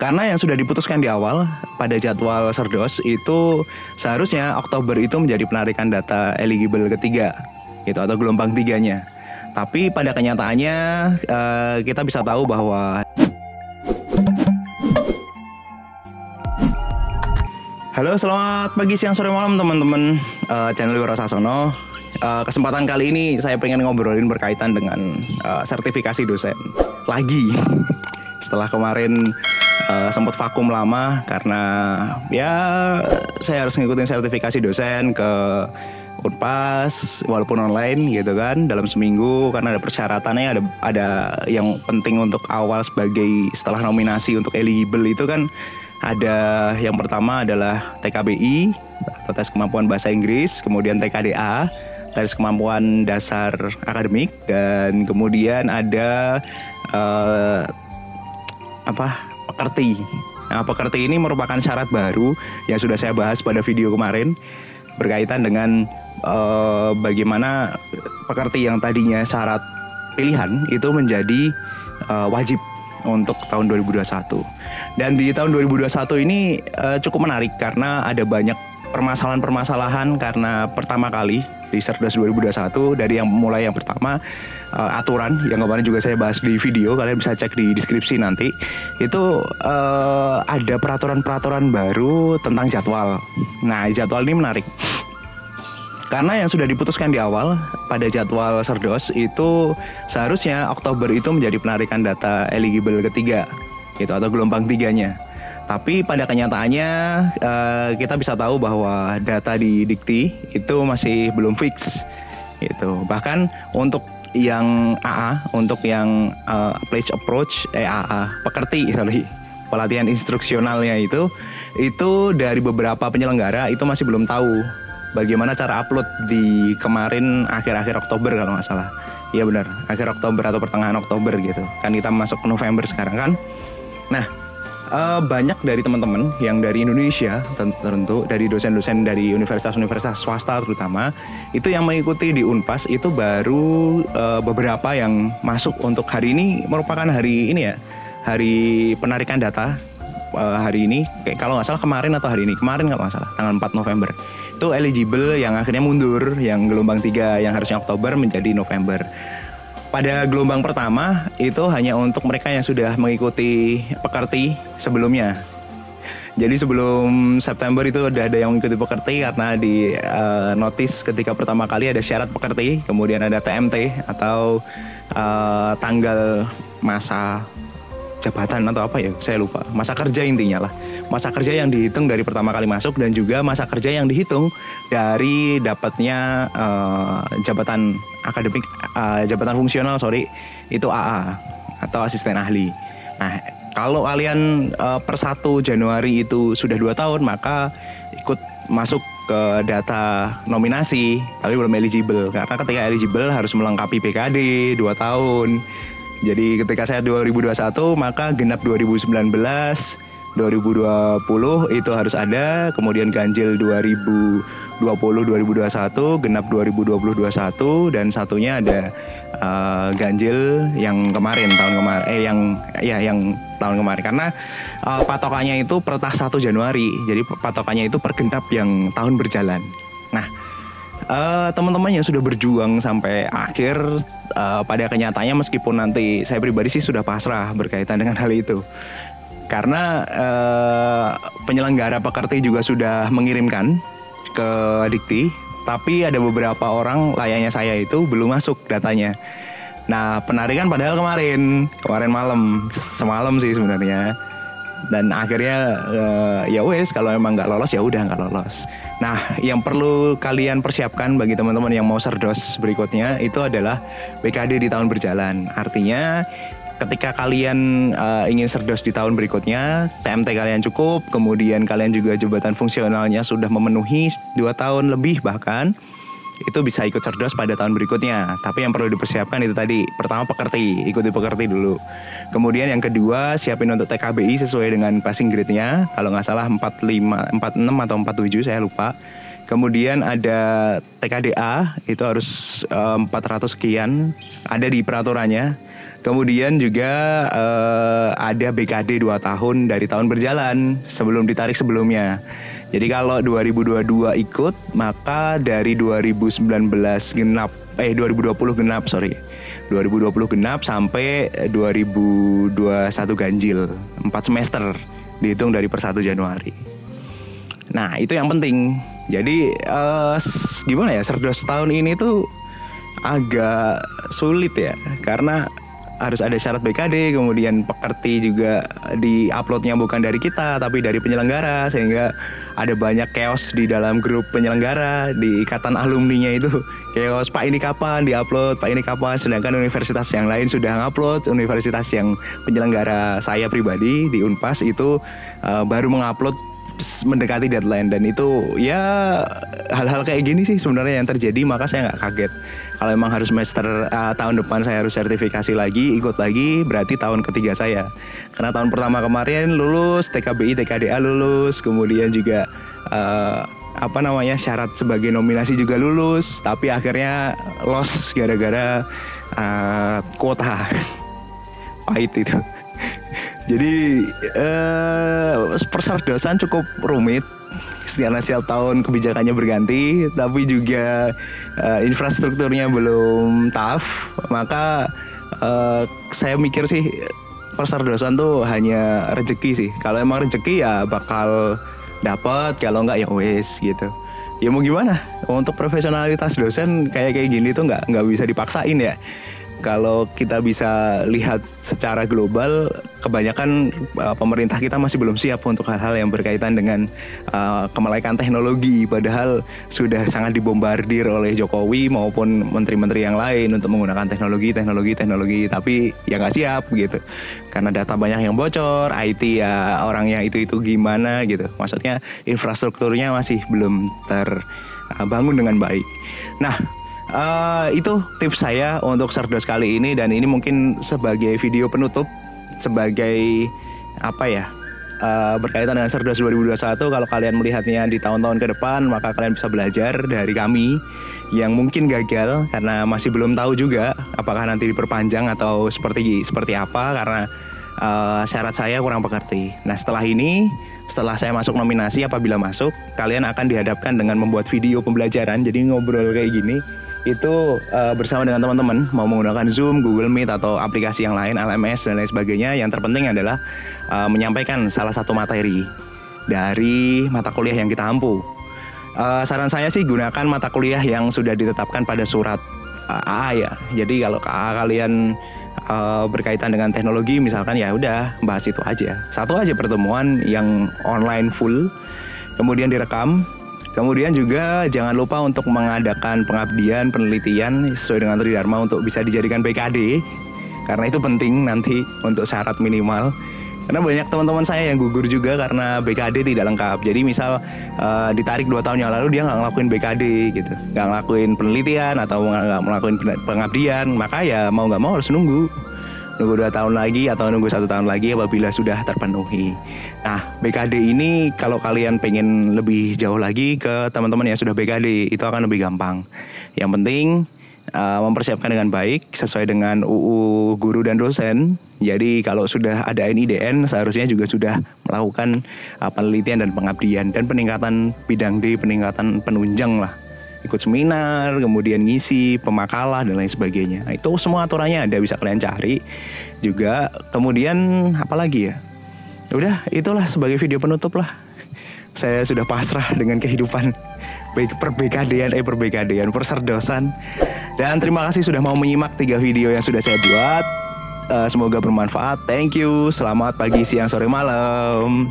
Karena yang sudah diputuskan di awal pada jadwal Serdos itu seharusnya Oktober itu menjadi penarikan data eligible ketiga gitu, atau gelombang tiganya. Tapi pada kenyataannya kita bisa tahu bahwa halo, selamat pagi, siang, sore, malam teman-teman channel Wiro Sasono. Kesempatan kali ini saya pengen ngobrolin berkaitan dengan sertifikasi dosen lagi. Setelah kemarin sempat vakum lama karena ya saya harus ngikutin sertifikasi dosen ke Unpas walaupun online gitu kan dalam seminggu, karena ada persyaratannya, ada yang penting untuk awal sebagai setelah nominasi untuk eligible itu kan. Ada yang pertama adalah TKBI atau tes kemampuan bahasa Inggris, kemudian TKDA tes kemampuan dasar akademik, dan kemudian ada pekerti. Nah, pekerti ini merupakan syarat baru yang sudah saya bahas pada video kemarin berkaitan dengan bagaimana pekerti yang tadinya syarat pilihan itu menjadi wajib untuk tahun 2021. Dan di tahun 2021 ini cukup menarik karena ada banyak permasalahan-permasalahan, karena pertama kali di Serdos 2021 dari yang pertama aturan yang kemarin juga saya bahas di video, kalian bisa cek di deskripsi nanti. Itu ada peraturan-peraturan baru tentang jadwal. Nah, jadwal ini menarik karena yang sudah diputuskan di awal pada jadwal Serdos itu seharusnya Oktober itu menjadi penarikan data eligible ketiga gitu, atau gelombang tiganya. Tapi pada kenyataannya kita bisa tahu bahwa data di Dikti itu masih belum fix gitu. Bahkan untuk yang AA, untuk yang pledge approach AA, pelatihan instruksionalnya itu dari beberapa penyelenggara itu masih belum tahu bagaimana cara upload di kemarin akhir-akhir Oktober kalau nggak salah. Iya benar, akhir Oktober atau pertengahan Oktober gitu. Kan kita masuk ke November sekarang kan. Nah, banyak dari teman-teman yang dari Indonesia, tentu dari dosen-dosen dari universitas-universitas swasta terutama, itu yang mengikuti di Unpas itu baru beberapa yang masuk untuk hari ini, merupakan hari ini ya, hari penarikan data hari ini, kalau nggak salah kemarin kalau nggak salah, tanggal 4 November. Itu eligible yang akhirnya mundur, yang gelombang 3 yang harusnya Oktober menjadi November. Pada gelombang pertama itu hanya untuk mereka yang sudah mengikuti pekerti sebelumnya. Jadi sebelum September itu udah ada yang mengikuti pekerti, karena di notis ketika pertama kali ada syarat pekerti, kemudian ada TMT atau tanggal masa jabatan atau apa ya, saya lupa. Masa kerja intinya lah. Masa kerja yang dihitung dari pertama kali masuk, dan juga masa kerja yang dihitung dari dapatnya jabatan akademik, jabatan fungsional itu AA atau asisten ahli. Nah, kalau kalian per 1 Januari itu sudah 2 tahun, maka ikut masuk ke data nominasi, tapi belum eligible. Karena ketika eligible harus melengkapi BKD 2 tahun. Jadi ketika saya 2021, maka genap 2019, 2020 itu harus ada, kemudian ganjil 2020, 2021, genap 2020-21, dan satunya ada ganjil yang tahun kemarin karena patokannya itu per 1 Januari. Jadi patokannya itu per genap yang tahun berjalan. Nah, teman-teman yang sudah berjuang sampai akhir, pada kenyataannya meskipun nanti saya pribadi sih sudah pasrah berkaitan dengan hal itu. Karena penyelenggara pekerti juga sudah mengirimkan ke Dikti, tapi ada beberapa orang layaknya saya itu belum masuk datanya. Nah, penarikan padahal kemarin malam, semalam sih sebenarnya. Dan akhirnya ya wes, kalau emang nggak lolos ya udah nggak lolos. Nah, yang perlu kalian persiapkan bagi teman-teman yang mau Serdos berikutnya itu adalah BKD di tahun berjalan. Artinya ketika kalian ingin Serdos di tahun berikutnya, TMT kalian cukup, kemudian kalian juga jabatan fungsionalnya sudah memenuhi 2 tahun lebih bahkan, itu bisa ikut Serdos pada tahun berikutnya. Tapi yang perlu dipersiapkan itu tadi, pertama pekerti, ikuti pekerti dulu. Kemudian yang kedua, siapin untuk TKBI sesuai dengan passing grade-nya. Kalau nggak salah 45, 46 atau 47, saya lupa. Kemudian ada TKDA, itu harus 400 sekian, ada di peraturannya. Kemudian juga ada BKD 2 tahun dari tahun berjalan sebelum ditarik sebelumnya. Jadi kalau 2022 ikut, maka dari 2020 genap sorry. 2020 genap sampai 2021 ganjil, 4 semester dihitung dari per 1 Januari. Nah, itu yang penting. Jadi gimana ya, Serdos tahun ini tuh agak sulit ya, karena harus ada syarat BKD, kemudian pekerti juga di-uploadnya bukan dari kita tapi dari penyelenggara, sehingga ada banyak chaos di dalam grup penyelenggara, di ikatan alumninya itu chaos, Pak ini kapan di-upload, Pak ini kapan, sedangkan universitas yang lain sudah ngupload. Universitas yang penyelenggara saya pribadi di Unpas itu baru mengupload mendekati deadline, dan itu ya hal-hal kayak gini sih sebenarnya yang terjadi, maka saya nggak kaget. Kalau emang harus semester tahun depan saya harus sertifikasi lagi, ikut lagi, berarti tahun ketiga saya. Karena tahun pertama kemarin lulus, TKBI, TKDA lulus, kemudian juga syarat sebagai nominasi juga lulus, tapi akhirnya loss gara-gara kuota. Pahit itu. Jadi perserdosan cukup rumit. Setiap tahun kebijakannya berganti, tapi juga infrastrukturnya belum tough. Maka saya mikir sih perserdosan tuh hanya rezeki sih. Kalau emang rezeki ya bakal dapat, kalau enggak ya wes gitu. Ya mau gimana? Untuk profesionalitas dosen kayak gini tuh nggak bisa dipaksain ya. Kalau kita bisa lihat secara global, kebanyakan pemerintah kita masih belum siap untuk hal-hal yang berkaitan dengan kemelekatan teknologi. Padahal sudah sangat dibombardir oleh Jokowi maupun menteri-menteri yang lain untuk menggunakan teknologi. Tapi ya nggak siap gitu. Karena data banyak yang bocor, IT ya orangnya itu gimana gitu. Maksudnya infrastrukturnya masih belum terbangun dengan baik. Nah, itu tips saya untuk Serdos kali ini, dan ini mungkin sebagai video penutup, sebagai berkaitan dengan Serdos 2021. Kalau kalian melihatnya di tahun-tahun ke depan, maka kalian bisa belajar dari kami yang mungkin gagal karena masih belum tahu juga apakah nanti diperpanjang atau seperti apa, karena syarat saya kurang pengerti. Nah, setelah saya masuk nominasi, apabila masuk, kalian akan dihadapkan dengan membuat video pembelajaran. Jadi ngobrol kayak gini itu bersama dengan teman-teman, mau menggunakan Zoom, Google Meet atau aplikasi yang lain, LMS dan lain sebagainya. Yang terpenting adalah menyampaikan salah satu materi dari mata kuliah yang kita ampu. Saran saya sih gunakan mata kuliah yang sudah ditetapkan pada surat AA ya. Jadi kalau AA kalian berkaitan dengan teknologi misalkan, ya udah bahas itu aja. Satu aja pertemuan yang online full, kemudian direkam. Kemudian juga jangan lupa untuk mengadakan pengabdian, penelitian sesuai dengan Tridharma untuk bisa dijadikan BKD. Karena itu penting nanti untuk syarat minimal. Karena banyak teman-teman saya yang gugur juga karena BKD tidak lengkap. Jadi misal ditarik 2 tahun yang lalu dia nggak ngelakuin BKD gitu, nggak ngelakuin penelitian atau nggak ngelakuin pengabdian, maka ya mau nggak mau harus nunggu 2 tahun lagi atau nunggu 1 tahun lagi apabila sudah terpenuhi. Nah, BKD ini kalau kalian pengen lebih jauh lagi ke teman-teman yang sudah BKD, itu akan lebih gampang. Yang penting mempersiapkan dengan baik sesuai dengan UU guru dan dosen. Jadi kalau sudah ada NIDN, seharusnya juga sudah melakukan penelitian dan pengabdian dan peningkatan bidang D, peningkatan penunjang lah. Ikut seminar, kemudian ngisi pemakalah dan lain sebagainya. Nah, itu semua aturannya ada, bisa kalian cari juga. Kemudian apa lagi ya? Udah, itulah sebagai video penutup lah. Saya sudah pasrah dengan kehidupan perbekadean, perserdosan. Dan terima kasih sudah mau menyimak 3 video yang sudah saya buat. Semoga bermanfaat. Thank you. Selamat pagi, siang, sore, malam.